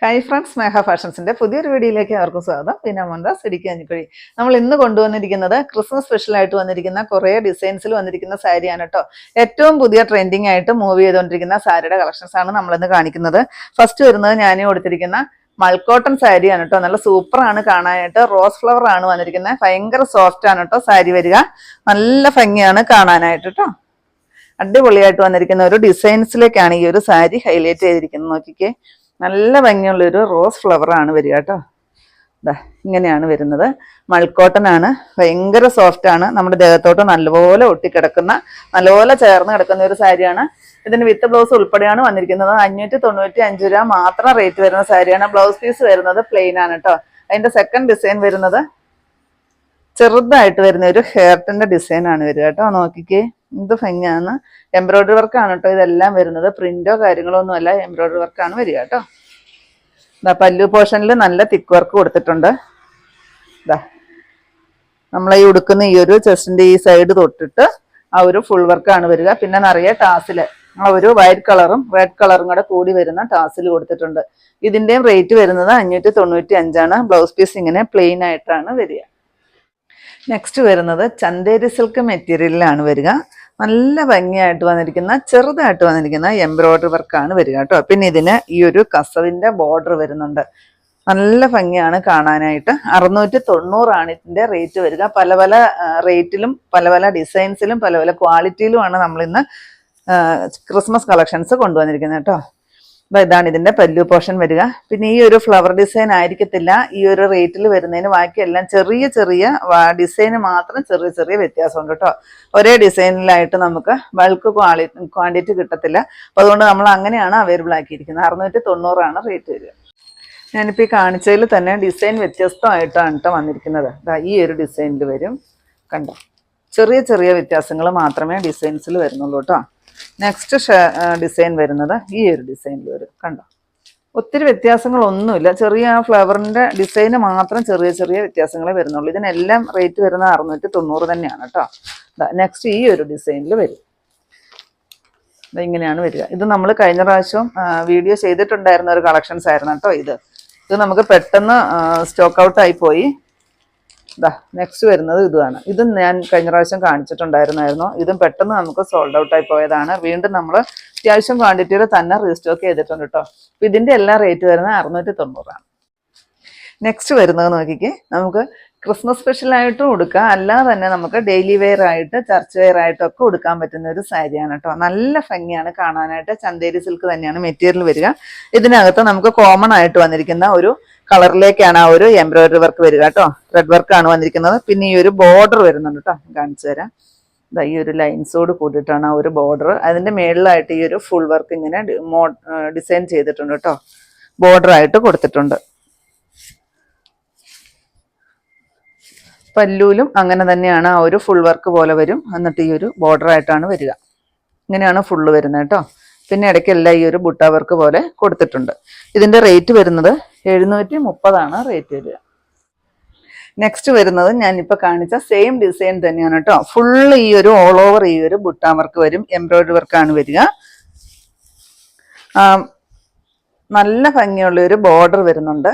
Hi friends, മേഘ ഫാഷൻസിന്റെ പുതിയൊരു വീഡിയോയിലേക്ക് അവർക്കും സ്വാഗതം. പിന്നെ മോൻറാസ് ഇടിക്കാഞ്ഞിക്കുഴി. നമ്മൾ ഇന്ന് കൊണ്ടുവന്നിരിക്കുന്നത് ക്രിസ്മസ് സ്പെഷ്യൽ ആയിട്ട് വന്നിരിക്കുന്ന കുറേ ഡിസൈൻസിൽ വന്നിരിക്കുന്ന സാരിയാണ് കേട്ടോ. ഏറ്റവും പുതിയ ട്രെൻഡിങ് ആയിട്ട് മൂവ് ചെയ്തുകൊണ്ടിരിക്കുന്ന സാരിയുടെ കളക്ഷൻസ് ആണ് നമ്മളിന്ന് കാണിക്കുന്നത്. ഫസ്റ്റ് വരുന്നത് ഞാൻ കൊടുത്തിരിക്കുന്ന മൾക്കോട്ടൺ സാരിയാണ് കേട്ടോ. നല്ല സൂപ്പറാണ് കാണാനായിട്ട്. റോസ് ഫ്ലവർ ആണ് വന്നിരിക്കുന്നത്. ഭയങ്കര സോഫ്റ്റ് ആണ് കേട്ടോ സാരി വരിക. നല്ല ഭംഗിയാണ് കാണാനായിട്ട് കേട്ടോ. അടിപൊളിയായിട്ട് വന്നിരിക്കുന്ന ഒരു ഡിസൈൻസിലേക്കാണ് ഈ ഒരു സാരി ഹൈലൈറ്റ് ചെയ്തിരിക്കുന്നത്. നോക്കിക്കേ, നല്ല ഭംഗിയുള്ളൊരു റോസ് ഫ്ലവർ ആണ് വരിക കേട്ടോ. ഇതാ ഇങ്ങനെയാണ് വരുന്നത്. മൾക്കോട്ടൺ ആണ്, ഭയങ്കര സോഫ്റ്റ് ആണ്. നമ്മുടെ ദേഹത്തോട്ട് നല്ലപോലെ ഒട്ടിക്കിടക്കുന്ന, നല്ലപോലെ ചേർന്ന് കിടക്കുന്ന ഒരു സാരിയാണ്. ഇതിന് വിത്ത് ബ്ലൗസ് ഉൾപ്പെടെയാണ് വന്നിരിക്കുന്നത്. 595 രൂപ മാത്രം റേറ്റ് വരുന്ന സാരിയാണ്. ബ്ലൗസ് പീസ് വരുന്നത് പ്ലെയിൻ ആണ് കേട്ടോ. അതിന്റെ സെക്കൻഡ് ഡിസൈൻ വരുന്നത് ചെറുതായിട്ട് വരുന്ന ഒരു ഹെയർട്ടിന്റെ ഡിസൈൻ ആണ് വരിക കേട്ടോ. നോക്കിക്കേ, എന്ത് ഭംഗിയാണ്. എംബ്രോയിഡറി വർക്കാണ് കേട്ടോ ഇതെല്ലാം വരുന്നത്. പ്രിന്റോ കാര്യങ്ങളോ ഒന്നും അല്ല, എംബ്രോയിഡറി വർക്കാണ് വരിക കേട്ടോ. ഇതാ പല്ലു പോർഷനിൽ നല്ല തിക്ക് വർക്ക് കൊടുത്തിട്ടുണ്ട്. ഇതാ നമ്മളെ ഈ ഉടുക്കുന്ന ഈ ഒരു ചെസ്റ്റിന്റെ ഈ സൈഡ് തൊട്ടിട്ട് ആ ഒരു ഫുൾ വർക്കാണ് വരിക. പിന്നെ നിറയെ ടാസില് ആ ഒരു വൈറ്റ് കളറും റെഡ് കളറും കൂടെ കൂടി വരുന്ന ടാസിൽ കൊടുത്തിട്ടുണ്ട്. ഇതിന്റെയും റേറ്റ് വരുന്നത് 595 ആണ്. ബ്ലൗസ് പീസ് ഇങ്ങനെ പ്ലെയിൻ ആയിട്ടാണ് വരിക. നെക്സ്റ്റ് വരുന്നത് ചന്തേരി സിൽക്ക് മെറ്റീരിയലിലാണ് വരിക. നല്ല ഭംഗിയായിട്ട് വന്നിരിക്കുന്ന, ചെറുതായിട്ട് വന്നിരിക്കുന്ന എംബ്രോയിഡറി വർക്കാണ് വരിക കേട്ടോ. പിന്നെ ഇതിന് ഈ ഒരു കസവിന്റെ ബോർഡർ വരുന്നുണ്ട്. നല്ല ഭംഗിയാണ് കാണാനായിട്ട്. 690 ആണ് ഇതിന്റെ റേറ്റ് വരിക. പല പല റേറ്റിലും പല പല ഡിസൈൻസിലും പല പല ക്വാളിറ്റിയിലുമാണ് നമ്മളിന്ന് ക്രിസ്മസ് കളക്ഷൻസ് കൊണ്ടുവന്നിരിക്കുന്നത് കേട്ടോ. ഇതാണ് ഇതിന്റെ പല്ലു പോർഷൻ വരിക. പിന്നെ ഈ ഒരു ഫ്ലവർ ഡിസൈൻ ആയിരിക്കത്തില്ല ഈ ഒരു റേറ്റിൽ വരുന്നതിന്. ബാക്കിയെല്ലാം ചെറിയ ചെറിയ ഡിസൈന് മാത്രം ചെറിയ ചെറിയ വ്യത്യാസമുണ്ട് കേട്ടോ. ഒരേ ഡിസൈനിലായിട്ട് നമുക്ക് ബൾക്ക് ക്വാണ്ടിറ്റി കിട്ടത്തില്ല. അപ്പോൾ അതുകൊണ്ട് നമ്മൾ അങ്ങനെയാണ് അവൈലബിൾ ആക്കിയിരിക്കുന്നത്. 690 ആണ് റേറ്റ് വരിക. ഞാനിപ്പോൾ ഈ കാണിച്ചതിൽ തന്നെ ഡിസൈൻ വ്യത്യസ്തമായിട്ടാണ് കേട്ടോ വന്നിരിക്കുന്നത്. ഈ ഒരു ഡിസൈനിൽ വരും കണ്ടോ. ചെറിയ ചെറിയ വ്യത്യാസങ്ങൾ മാത്രമേ ഡിസൈൻസിൽ വരുന്നുള്ളൂ കേട്ടോ. നെക്സ്റ്റ് ഡിസൈൻ വരുന്നത് ഈ ഒരു ഡിസൈനിൽ വരും കണ്ടോ. ഒത്തിരി വ്യത്യാസങ്ങളൊന്നുമില്ല, ചെറിയ ഫ്ലവറിന്റെ ഡിസൈന് മാത്രം ചെറിയ ചെറിയ വ്യത്യാസങ്ങളെ വരുന്നുള്ളൂ. ഇതിനെല്ലാം റേറ്റ് വരുന്നത് 690 തന്നെയാണ് കേട്ടോ. നെക്സ്റ്റ് ഈ ഒരു ഡിസൈനിൽ വരും. ഇങ്ങനെയാണ് വരിക. ഇത് നമ്മൾ കഴിഞ്ഞ പ്രാവശ്യം വീഡിയോ ചെയ്തിട്ടുണ്ടായിരുന്ന ഒരു കളക്ഷൻസ് ആയിരുന്നു കേട്ടോ. ഇത് നമുക്ക് പെട്ടെന്ന് സ്റ്റോക്ക് ഔട്ട് ആയി പോയി. നെക്സ്റ്റ് വരുന്നത് ഇതാണ്. ഇതും ഞാൻ കഴിഞ്ഞ പ്രാവശ്യം കാണിച്ചിട്ടുണ്ടായിരുന്നു. ഇതും പെട്ടെന്ന് നമുക്ക് സോൾഡ് ഔട്ട് ആയി പോയതാണ്. വീണ്ടും നമ്മൾ അത്യാവശ്യം ക്വാണ്ടിറ്റിയിൽ തന്നെ റീസ്റ്റോക്ക് ചെയ്തിട്ടുണ്ട് കേട്ടോ. അപ്പൊ ഇതിന്റെ എല്ലാം റേറ്റ് വരുന്നത് 690 ആണ്. നെക്സ്റ്റ് വരുന്നത് നോക്കിക്കേ, നമുക്ക് ക്രിസ്മസ് സ്പെഷ്യലായിട്ടും ഉടുക്കാം, അല്ലാതെ തന്നെ നമുക്ക് ഡെയിലി വെയർ ആയിട്ട് ചർച്ച് വെയർ ആയിട്ടൊക്കെ ഉടുക്കാൻ പറ്റുന്ന ഒരു സാരിയാണ് കേട്ടോ. നല്ല ഭംഗിയാണ് കാണാനായിട്ട്. ചന്തേരി സിൽക്ക് തന്നെയാണ് മെറ്റീരിയൽ വരിക. ഇതിനകത്ത് നമുക്ക് കോമൺ ആയിട്ട് വന്നിരിക്കുന്ന ഒരു കളറിലേക്കാണ് ആ ഒരു എംബ്രോയിഡറി വർക്ക് വരിക കേട്ടോ. റെഡ് വർക്കാണ് വന്നിരിക്കുന്നത്. പിന്നെ ഈ ഒരു ബോർഡർ വരുന്നുണ്ട് കേട്ടോ, കാണിച്ചു തരാം. ഈ ഒരു ലൈൻസോട് കൂടിയിട്ടാണ് ആ ഒരു ബോർഡർ. അതിന്റെ മേളിലായിട്ട് ഈ ഒരു ഫുൾ വർക്ക് ഇങ്ങനെ ഡിസൈൻ ചെയ്തിട്ടുണ്ട് കേട്ടോ. ബോർഡർ ആയിട്ട് കൊടുത്തിട്ടുണ്ട്. പല്ലൂലും അങ്ങനെ തന്നെയാണ്, ആ ഒരു ഫുൾ വർക്ക് പോലെ വരും. എന്നിട്ട് ഈ ഒരു ബോർഡർ ആയിട്ടാണ് വരിക. ഇങ്ങനെയാണ് ഫുള്ള് വരുന്നത് കേട്ടോ. പിന്നെ ഇടയ്ക്കെല്ലാം ഈ ഒരു ബുട്ട വർക്ക് പോലെ കൊടുത്തിട്ടുണ്ട്. ഇതിന്റെ റേറ്റ് വരുന്നത് 730 ആണ് റേറ്റ് വരിക. നെക്സ്റ്റ് വരുന്നത് ഞാനിപ്പോൾ കാണിച്ച സെയിം ഡിസൈൻ തന്നെയാണ് കേട്ടോ. ഫുള്ള് ഈ ഒരു ഓൾ ഓവർ ഈ ഒരു ബുട്ട വർക്ക് വരും. എംബ്രോയിഡറി വർക്കാണ് വരിക. നല്ല ഭംഗിയുള്ള ഒരു ബോർഡർ വരുന്നുണ്ട്.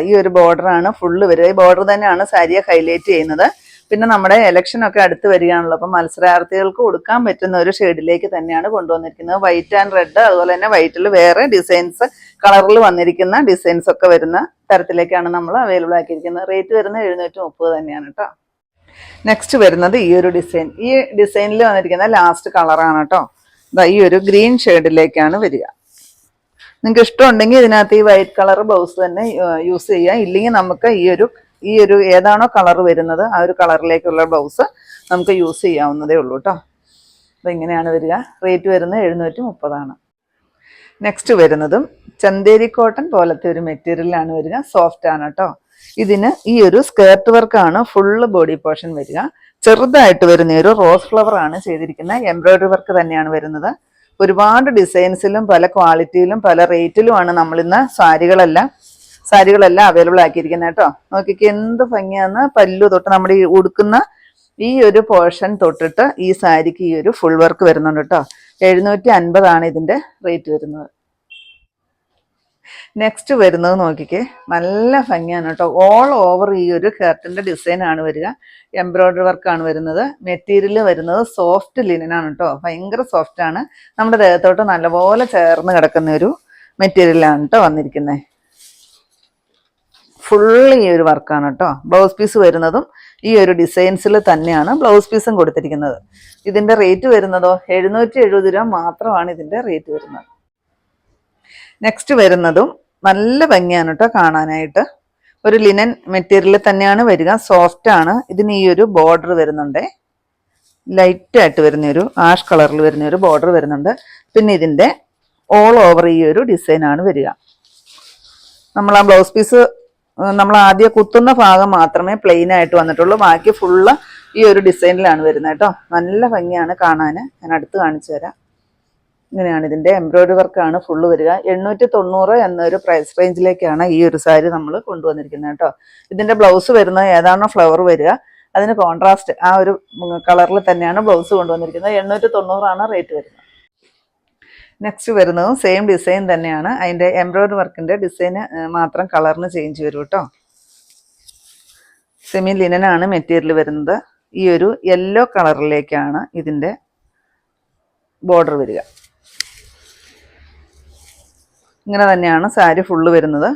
ഈ ഒരു ബോർഡറാണ് ഫുള്ള് വരിക. ഈ ബോർഡർ തന്നെയാണ് സാരിയെ ഹൈലൈറ്റ് ചെയ്യുന്നത്. പിന്നെ നമ്മുടെ ഇലക്ഷൻ ഒക്കെ അടുത്ത് വരികയാണല്ലോ, അപ്പം മത്സരാർത്ഥികൾക്ക് കൊടുക്കാൻ പറ്റുന്ന ഒരു ഷെയ്ഡിലേക്ക് തന്നെയാണ് കൊണ്ടുവന്നിരിക്കുന്നത്. വൈറ്റ് ആൻഡ് റെഡ്, അതുപോലെ തന്നെ വൈറ്റിൽ വേറെ ഡിസൈൻസ്, കളറിൽ വന്നിരിക്കുന്ന ഡിസൈൻസ് ഒക്കെ വരുന്ന തരത്തിലേക്കാണ് നമ്മൾ അവൈലബിൾ ആക്കിയിരിക്കുന്നത്. റേറ്റ് വരുന്നത് 730 തന്നെയാണ് കേട്ടോ. നെക്സ്റ്റ് വരുന്നത് ഈ ഒരു ഡിസൈൻ. ഈ ഡിസൈനിൽ വന്നിരിക്കുന്ന ലാസ്റ്റ് കളറാണ് കേട്ടോ. ഈ ഒരു ഗ്രീൻ ഷെയ്ഡിലേക്കാണ് വരിക. നിങ്ങൾക്ക് ഇഷ്ടമുണ്ടെങ്കിൽ ഇതിനകത്ത് ഈ വൈറ്റ് കളർ ബ്ലൗസ് തന്നെ യൂസ് ചെയ്യാം. ഇല്ലെങ്കിൽ നമുക്ക് ഈ ഒരു ഏതാണോ കളർ വരുന്നത് ആ ഒരു കളറിലേക്കുള്ള ബ്ലൗസ് നമുക്ക് യൂസ് ചെയ്യാവുന്നതേ ഉള്ളൂ കേട്ടോ. അപ്പോൾ ഇങ്ങനെയാണ് വരിക. റേറ്റ് വരുന്നത് 730 ആണ്. നെക്സ്റ്റ് വരുന്നതും ചന്തേരി കോട്ടൺ പോലത്തെ ഒരു മെറ്റീരിയലാണ് വരിക. സോഫ്റ്റ് ആണ് കേട്ടോ. ഇതിന് ഈ ഒരു സ്കേർട്ട് വർക്കാണ് ഫുള്ള് ബോഡി പോർഷൻ വരിക. ചെറുതായിട്ട് വരുന്ന ഒരു റോസ് ഫ്ലവർ ആണ് ചെയ്തിരിക്കുന്നത്. എംബ്രോയിഡറി വർക്ക് തന്നെയാണ് വരുന്നത്. ഒരുപാട് ഡിസൈൻസിലും പല ക്വാളിറ്റിയിലും പല റേറ്റിലുമാണ് നമ്മളിന്ന് സാരികളെല്ലാം അവൈലബിൾ ആക്കിയിരിക്കുന്നത് കേട്ടോ. നോക്കിക്ക് എന്ത് ഭംഗിയാന്ന്. പല്ലു തൊട്ട് നമ്മുടെ ഈ ഉടുക്കുന്ന ഈ ഒരു പോർഷൻ തൊട്ടിട്ട് ഈ സാരിക്ക് ഈ ഒരു ഫുൾ വർക്ക് വരുന്നുണ്ട് കേട്ടോ. 750 ആണ് ഇതിന്റെ റേറ്റ് വരുന്നത്. നെക്സ്റ്റ് വരുന്നത് നോക്കിക്കേ, നല്ല ഭംഗിയാണ് കേട്ടോ. ഓൾ ഓവർ ഈ ഒരു കർട്ടൻ്റെ ഡിസൈൻ ആണ് വരിക. എംബ്രോയ്ഡറി വർക്കാണ് വരുന്നത്. മെറ്റീരിയൽ വരുന്നത് സോഫ്റ്റ് ലിനനാണ് കേട്ടോ. ഭയങ്കര സോഫ്റ്റ് ആണ്. നമ്മുടെ ദേഹത്തോട്ട് നല്ലപോലെ ചേർന്ന് കിടക്കുന്ന ഒരു മെറ്റീരിയലാണ് കേട്ടോ വന്നിരിക്കുന്നത്. ഫുൾ ഈ ഒരു വർക്കാണ് കേട്ടോ. ബ്ലൗസ് പീസ് വരുന്നതും ഈ ഒരു ഡിസൈൻസിൽ തന്നെയാണ് ബ്ലൗസ് പീസും കൊടുത്തിരിക്കുന്നത്. ഇതിൻ്റെ റേറ്റ് വരുന്നതോ 770 രൂപ മാത്രമാണ് ഇതിൻ്റെ റേറ്റ് വരുന്നത്. നെക്സ്റ്റ് വരുന്നതും നല്ല ഭംഗിയാണ് കേട്ടോ കാണാനായിട്ട്. ഒരു ലിനൻ മെറ്റീരിയൽ തന്നെയാണ് വരിക. സോഫ്റ്റ് ആണ്. ഇതിന് ഈ ഒരു ബോർഡർ വരുന്നുണ്ട്. ലൈറ്റായിട്ട് വരുന്നൊരു ആഷ് കളറിൽ വരുന്നൊരു ബോർഡർ വരുന്നുണ്ട്. പിന്നെ ഇതിൻ്റെ ഓൾ ഓവർ ഈ ഒരു ഡിസൈനാണ് വരിക. നമ്മൾ ആ ബ്ലൗസ് പീസ് നമ്മൾ ആദ്യം കുത്തുന്ന ഭാഗം മാത്രമേ പ്ലെയിൻ ആയിട്ട് വന്നിട്ടുള്ളൂ. ബാക്കി ഫുള്ള് ഈ ഒരു ഡിസൈനിലാണ് വരുന്നത് കേട്ടോ. നല്ല ഭംഗിയാണ് കാണാൻ. ഞാൻ അടുത്ത് കാണിച്ചു തരാം. ഇങ്ങനെയാണ് ഇതിൻ്റെ എംബ്രോയ്ഡറി വർക്കാണ് ഫുള്ള് വരിക. 890 എന്നൊരു പ്രൈസ് റേഞ്ചിലേക്കാണ് ഈ ഒരു സാരി നമ്മൾ കൊണ്ടുവന്നിരിക്കുന്നത് കേട്ടോ. ഇതിൻ്റെ ബ്ലൗസ് വരുന്നത് ഏതാണോ ഫ്ലവർ വരിക അതിന് കോൺട്രാസ്റ്റ് ആ ഒരു കളറിൽ തന്നെയാണ് ബ്ലൗസ് കൊണ്ടുവന്നിരിക്കുന്നത്. 890 റേറ്റ് വരുന്നത്. നെക്സ്റ്റ് വരുന്നതും സെയിം ഡിസൈൻ തന്നെയാണ്. അതിൻ്റെ എംബ്രോയ്ഡറി വർക്കിൻ്റെ ഡിസൈന് മാത്രം കളറിന് ചേഞ്ച് വരും കേട്ടോ. സെമി ലിനനാണ് മെറ്റീരിയൽ വരുന്നത്. ഈ ഒരു യെല്ലോ കളറിലേക്കാണ് ഇതിൻ്റെ ബോർഡർ വരിക. ഇങ്ങനെ തന്നെയാണ് സാരി ഫുള്ള് വരുന്നത്.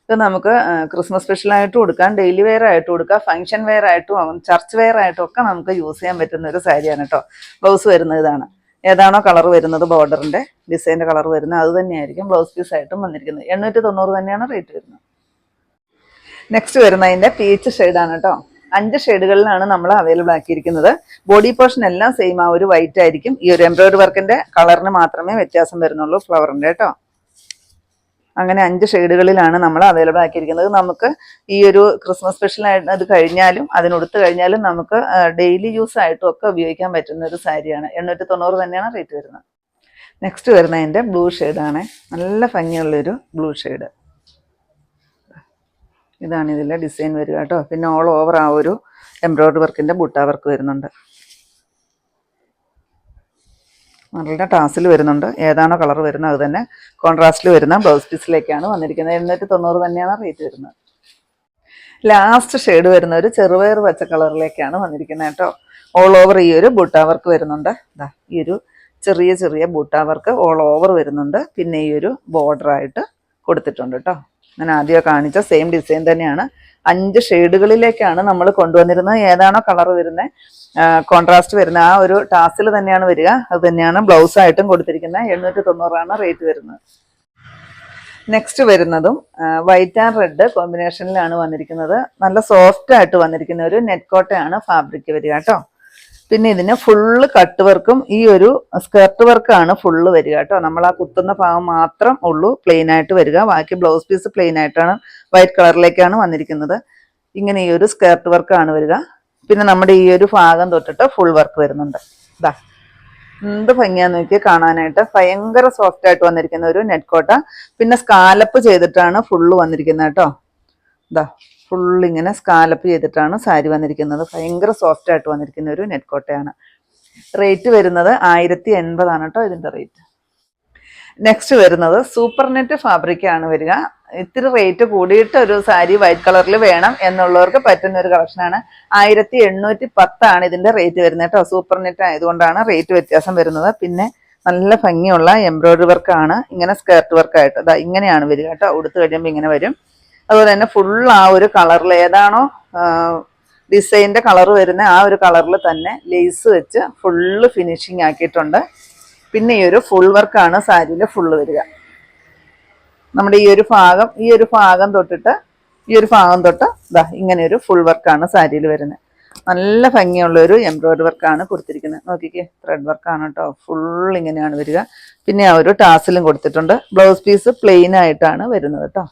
ഇത് നമുക്ക് ക്രിസ്മസ് സ്പെഷ്യലായിട്ട് കൊടുക്കാം, ഡെയിലി വെയർ ആയിട്ട് കൊടുക്കാം, ഫംഗ്ഷൻ വെയർ ആയിട്ടും ചർച്ച് വെയർ ആയിട്ടും ഒക്കെ നമുക്ക് യൂസ് ചെയ്യാൻ പറ്റുന്ന ഒരു സാരിയാണ് കേട്ടോ. ബ്ലൗസ് വരുന്നത് ഇതാണ്. ഏതാണോ കളർ വരുന്നത് ബോർഡറിൻ്റെ ഡിസൈൻ്റെ കളർ വരുന്നത് അത് തന്നെയായിരിക്കും ബ്ലൗസ് പീസായിട്ടും വന്നിരിക്കുന്നത്. 890 തന്നെയാണ് റേറ്റ് വരുന്നത്. നെക്സ്റ്റ് വരുന്നതിൻ്റെ പീച്ച് ഷെയ്ഡാണ് കേട്ടോ. 5 ഷെയ്ഡുകളിലാണ് നമ്മൾ അവൈലബിൾ ആക്കിയിരിക്കുന്നത്. ബോഡി പോർഷൻ എല്ലാം സെയിം ആ ഒരു വൈറ്റ് ആയിരിക്കും. ഈ ഒരു എംബ്രോയ്ഡറി വർക്കിൻ്റെ കളറിന് മാത്രമേ വ്യത്യാസം വരുന്നുള്ളൂ ഫ്ലവറിൻ്റെ കേട്ടോ. അങ്ങനെ 5 ഷെയ്ഡുകളിലാണ് നമ്മൾ അവൈലബിൾ ആക്കിയിരിക്കുന്നത്. നമുക്ക് ഈ ഒരു ക്രിസ്മസ് സ്പെഷ്യലായിട്ട് അത് കഴിഞ്ഞാലും അതിനൊടുത്ത് കഴിഞ്ഞാലും നമുക്ക് ഡെയിലി യൂസ് ആയിട്ടും ഒക്കെ ഉപയോഗിക്കാൻ പറ്റുന്ന ഒരു സാരിയാണ്. 890 തന്നെയാണ് റേറ്റ് വരുന്നത്. നെക്സ്റ്റ് വരുന്നതിൻ്റെ ബ്ലൂ ഷെയ്ഡാണ്. നല്ല ഭംഗിയുള്ളൊരു ബ്ലൂ ഷെയ്ഡ്. ഇതാണ് ഇതിലെ ഡിസൈൻ വരിക കേട്ടോ. പിന്നെ ഓൾ ഓവർ ആ ഒരു എംബ്രോയ്ഡറി വർക്കിൻ്റെ ബുട്ട വർക്ക് വരുന്നുണ്ട്. നല്ല ടാസിൽ വരുന്നുണ്ട്. ഏതാണോ കളർ വരുന്നത് അത് തന്നെ കോൺട്രാസ്റ്റിൽ വരുന്ന ബ്ലൗസ് പീസിലേക്കാണ് വന്നിരിക്കുന്നത്. 890 തന്നെയാണ് റേറ്റ് വരുന്നത്. ലാസ്റ്റ് ഷെയ്ഡ് വരുന്ന ഒരു ചെറുപയർ പച്ച കളറിലേക്കാണ് വന്നിരിക്കുന്നത് കേട്ടോ. ഓൾ ഓവർ ഈ ഒരു ബുട്ട വർക്ക് വരുന്നുണ്ട്. ഈ ഒരു ചെറിയ ചെറിയ ബുട്ട വർക്ക് ഓൾ ഓവർ വരുന്നുണ്ട്. പിന്നെ ഈ ഒരു ബോർഡറായിട്ട് കൊടുത്തിട്ടുണ്ട് കേട്ടോ. ഞാൻ ആദ്യം കാണിച്ച സെയിം ഡിസൈൻ തന്നെയാണ്. 5 ഷെയ്ഡുകളിലേക്കാണ് നമ്മൾ കൊണ്ടുവന്നിരുന്നത്. ഏതാണോ കളർ വരുന്നത് കോൺട്രാസ്റ്റ് വരുന്ന ആ ഒരു ടാസിൽ തന്നെയാണ് വരിക. അത് തന്നെയാണ് ബ്ലൗസ് ആയിട്ടും കൊടുത്തിരിക്കുന്നത്. 890 റേറ്റ് വരുന്നത്. നെക്സ്റ്റ് വരുന്നതും വൈറ്റ് ആൻഡ് റെഡ് കോമ്പിനേഷനിലാണ് വന്നിരിക്കുന്നത്. നല്ല സോഫ്റ്റ് ആയിട്ട് വന്നിരിക്കുന്ന ഒരു നെറ്റ് കോട്ടയാണ് ഫാബ്രിക് വരിക കേട്ടോ. പിന്നെ ഇതിന് ഫുള്ള് കട്ട് വർക്കും ഈ ഒരു സ്കർട്ട് വർക്കാണ് ഫുള്ള് വരിക കേട്ടോ. നമ്മൾ ആ കുത്തുന്ന ഭാഗം മാത്രം ഉള്ളൂ പ്ലെയിൻ ആയിട്ട് വരിക. ബാക്കി ബ്ലൗസ് പീസ് പ്ലെയിൻ ആയിട്ടാണ് വൈറ്റ് കളറിലേക്കാണ് വന്നിരിക്കുന്നത്. ഇങ്ങനെ ഈ ഒരു സ്കർട്ട് വർക്കാണ് വരിക. പിന്നെ നമ്മുടെ ഈ ഒരു ഭാഗം തൊട്ടിട്ട് ഫുൾ വർക്ക് വരുന്നുണ്ട്. ഇതാ എന്ത് ഭംഗിയാന്ന് നോക്കിയാൽ കാണാനായിട്ട്. ഭയങ്കര സോഫ്റ്റ് ആയിട്ട് വന്നിരിക്കുന്ന ഒരു നെറ്റ് കോട്ട. പിന്നെ സ്കാലപ്പ് ചെയ്തിട്ടാണ് ഫുള്ള് വന്നിരിക്കുന്നത് കേട്ടോ. ഇതാ ഫുൾ ഇങ്ങനെ സ്കാലപ്പ് ചെയ്തിട്ടാണ് സാരി വന്നിരിക്കുന്നത്. ഭയങ്കര സോഫ്റ്റ് ആയിട്ട് വന്നിരിക്കുന്ന ഒരു നെറ്റ് കോട്ടയാണ്. റേറ്റ് വരുന്നത് 1080 കേട്ടോ ഇതിൻ്റെ റേറ്റ്. നെക്സ്റ്റ് വരുന്നത് സൂപ്പർ നെറ്റ് ഫാബ്രിക് ആണ് വരിക. ഇത്തിരി റേറ്റ് കൂടിയിട്ട് ഒരു സാരി വൈറ്റ് കളറിൽ വേണം എന്നുള്ളവർക്ക് പറ്റുന്ന ഒരു കളക്ഷനാണ്. 1810 ഇതിന്റെ റേറ്റ് വരുന്നത് കേട്ടോ. സൂപ്പർ നെറ്റ് ആയതുകൊണ്ടാണ് റേറ്റ് വ്യത്യാസം വരുന്നത്. പിന്നെ നല്ല ഭംഗിയുള്ള എംബ്രോയ്ഡറി വർക്കാണ്. ഇങ്ങനെ സ്കേർട്ട് വർക്കായിട്ട് അതാ ഇങ്ങനെയാണ് വരിക കേട്ടോ. ഉടുത്ത് കഴിയുമ്പോൾ ഇങ്ങനെ വരും. അതുപോലെ തന്നെ ഫുൾ ആ ഒരു കളറിൽ ഏതാണോ ഡിസൈൻ്റെ കളർ വരുന്ന ആ ഒരു കളറിൽ തന്നെ ലേസ് വെച്ച് ഫുള്ള് ഫിനിഷിങ് ആക്കിയിട്ടുണ്ട്. പിന്നെ ഈ ഒരു ഫുൾ വർക്കാണ് സാരിയിൽ ഫുള്ള് വരിക. നമ്മുടെ ഈ ഒരു ഭാഗം തൊട്ടിട്ട് ഈ ഒരു ഭാഗം തൊട്ട് ഇതാ ഇങ്ങനെ ഒരു ഫുൾ വർക്കാണ് സാരിയിൽ വരുന്നത്. നല്ല ഭംഗിയുള്ള ഒരു എംബ്രോയ്ഡറി വർക്കാണ് കൊടുത്തിരിക്കുന്നത്. നോക്കിക്കേ, ത്രെഡ് വർക്കാണ് കേട്ടോ. ഫുൾ ഇങ്ങനെയാണ് വരിക. പിന്നെ ആ ഒരു ടാസിലും കൊടുത്തിട്ടുണ്ട്. ബ്ലൗസ് പീസ് പ്ലെയിൻ ആയിട്ടാണ് വരുന്നത് കേട്ടോ.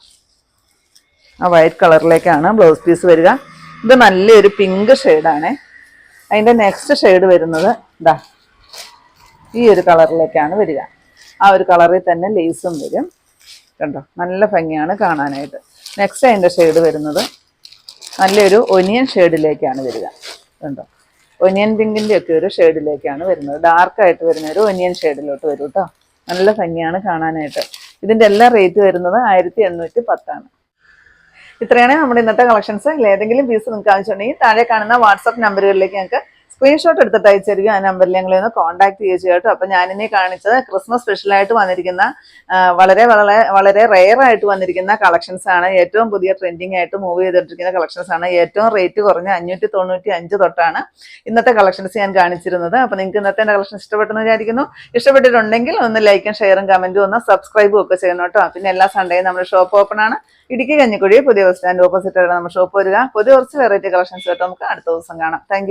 ആ വൈറ്റ് കളറിലേക്കാണ് ബ്ലൗസ് പീസ് വരിക. ഇത് നല്ലൊരു പിങ്ക് ഷെയ്ഡാണ്. അതിൻ്റെ നെക്സ്റ്റ് ഷെയ്ഡ് വരുന്നത് ഇതാ ഈ ഒരു കളറിലേക്കാണ് വരിക. ആ ഒരു കളറിൽ തന്നെ ലേസും വരും കണ്ടോ. നല്ല ഭംഗിയാണ് കാണാനായിട്ട്. നെക്സ്റ്റ് അതിൻ്റെ ഷെയ്ഡ് വരുന്നത് നല്ലൊരു ഒനിയൻ ഷെയ്ഡിലേക്കാണ് വരിക കണ്ടോ. ഒനിയൻ പിങ്കിൻ്റെ ഒക്കെ ഒരു ഷെയ്ഡിലേക്കാണ് വരുന്നത്. ഡാർക്കായിട്ട് വരുന്ന ഒരു ഒനിയൻ ഷെയ്ഡിലോട്ട് വരും കേട്ടോ. നല്ല ഭംഗിയാണ് കാണാനായിട്ട്. ഇതിന്റെ എല്ലാ റേറ്റ് വരുന്നത് 1810 ആണ്. ഇത്രയാണ് നമ്മുടെ ഇന്നത്തെ കളക്ഷൻസ്. ഏതെങ്കിലും പീസ് നിങ്ങൾക്ക് ആവശ്യമുണ്ടെങ്കിൽ താഴെ കാണുന്ന വാട്സ്ആപ്പ് നമ്പറുകളിലേക്ക് ഞങ്ങൾക്ക് സ്ക്രീൻഷോട്ട് എടുത്തിട്ട് അയച്ചിരിക്കും. ആ നമ്പറിൽ ഞങ്ങളെ ഒന്ന് കോൺടാക്ട് ചെയ്യുക കേട്ടോ. അപ്പം ഞാനിനി കാണിച്ചത് ക്രിസ്മസ് സ്പെഷ്യലായിട്ട് വന്നിരിക്കുന്ന വളരെ വളരെ വളരെ റെയർ ആയിട്ട് വന്നിരിക്കുന്ന കളക്ഷൻസ് ആണ്. ഏറ്റവും പുതിയ ട്രെൻഡിങ് ആയിട്ട് മൂവ് ചെയ്തിട്ടിരിക്കുന്ന കളക്ഷൻസ് ആണ്. ഏറ്റവും റേറ്റ് കുറഞ്ഞ 595 തൊട്ടാണ് ഇന്നത്തെ കളക്ഷൻസ് ഞാൻ കാണിച്ചിരുന്നത്. അപ്പം നിങ്ങൾക്ക് ഇന്നത്തെ എൻ്റെ കളക്ഷൻ ഇഷ്ടപ്പെട്ടെന്ന് വിചാരിക്കുന്നു. ഇഷ്ടപ്പെട്ടിട്ടുണ്ടെങ്കിൽ ഒന്ന് ലൈക്കും ഷെയറും കമൻറ്റും ഒന്ന് സബ്സ്ക്രൈബും ഒക്കെ ചെയ്യണം കേട്ടോ. പിന്നെ എല്ലാ സൺഡേയും നമ്മുടെ ഷോപ്പ് ഓപ്പൺ ആണ്. ഇടുക്കി കഞ്ഞിക്കുഴി പുതിയ ബസ് സ്റ്റാൻഡ് ഓപ്പോസിറ്റ് ആണ് നമ്മുടെ ഷോപ്പ് വരിക. പുതിയ കുറച്ച് വെറൈറ്റി കളക്ഷൻസ് ആയിട്ട് നമുക്ക് അടുത്ത ദിവസം കാണാം. താങ്ക്